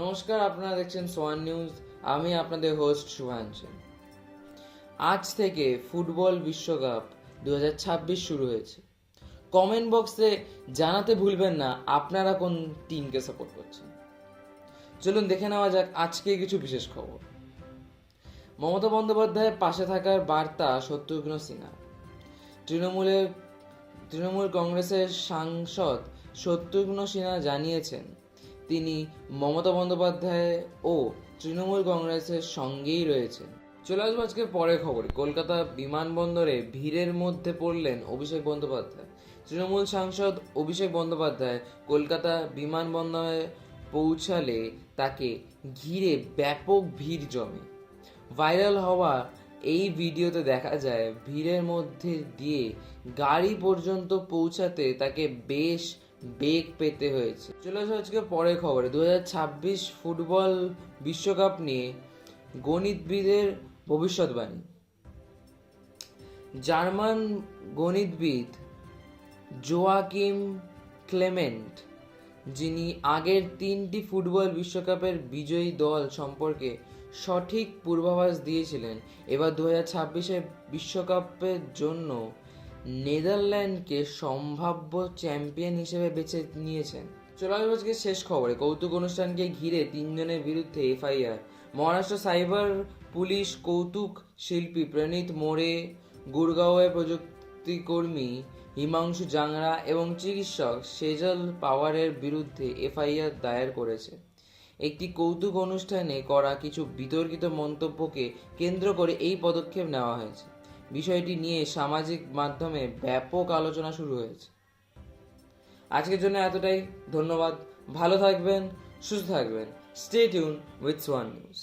নমস্কার, আপনারা দেখছেন সোয়ান নিউজ। আমি আপনাদের হোস্ট শুভাঞ্জন। আজ থেকে ফুটবল বিশ্বকাপ 2026 শুরু হয়েছে। কমেন্ট বক্সে জানাতে ভুলবেন না আপনারা কোন টিমকে সাপোর্ট করছেন। চলুন দেখে নেওয়া যাক আজকে কিছু বিশেষ খবর। মমতা বন্দ্যোপাধ্যায়ের পাশে থাকার বার্তা শত্রুঘ্ন সিনহা। তৃণমূল কংগ্রেসের সাংসদ শত্রুঘ্ন সিনহা জানিয়েছেন তিনি মমতা বন্দ্যোপাধ্যায় ও তৃণমূল কংগ্রেসের সঙ্গেই রয়েছেন। চলে আসবো আজকে পরের খবরে। কলকাতা বিমানবন্দরে ভিড়ের মধ্যে পড়লেন অভিষেক বন্দ্যোপাধ্যায়। তৃণমূল সাংসদ অভিষেক বন্দ্যোপাধ্যায় কলকাতা বিমানবন্দরে পৌঁছালে তাকে ঘিরে ব্যাপক ভিড় জমে। ভাইরাল হওয়া এই ভিডিওতে দেখা যায় ভিড়ের মধ্যে দিয়ে গাড়ি পর্যন্ত পৌঁছাতে তাকে বেশ বেগ পেতে হয়েছে। চলে আসো আজকে পরের খবরে। 2026 ফুটবল বিশ্বকাপ নিয়ে গণিতবিদের ভবিষ্যৎবাণী। জার্মান গণিতবিদ জোয়াকিম ক্লেমেন্ট, যিনি আগের 3টি ফুটবল বিশ্বকাপের বিজয়ী দল সম্পর্কে সঠিক পূর্বাভাস দিয়েছিলেন, এবার 2026 বিশ্বকাপের জন্য নেদারল্যান্ডকে সম্ভাব্য চ্যাম্পিয়ন হিসেবে বেছে নিয়েছেন। চলে আসবো আজকে শেষ খবরে। কৌতুক অনুষ্ঠানকে ঘিরে 3 জনের বিরুদ্ধে এফআইআর। মহারাষ্ট্র সাইবার পুলিশ কৌতুক শিল্পী প্রণীত মোরে, গুরগাঁওয়ের প্রযুক্তিকর্মী হিমাংশু জাংরা এবং চিকিৎসক সেজল পাওয়ারের বিরুদ্ধে এফআইআর দায়ের করেছে। একটি কৌতুক অনুষ্ঠানে করা কিছু বিতর্কিত মন্তব্যকে কেন্দ্র করে এই পদক্ষেপ নেওয়া হয়েছে। বিষয়টি নিয়ে সামাজিক মাধ্যমে ব্যাপক আলোচনা শুরু হয়েছে। আজকের জন্য এতটাই। ধন্যবাদ। ভালো থাকবেন, সুস্থ থাকবেন। Stay tune with Swan news.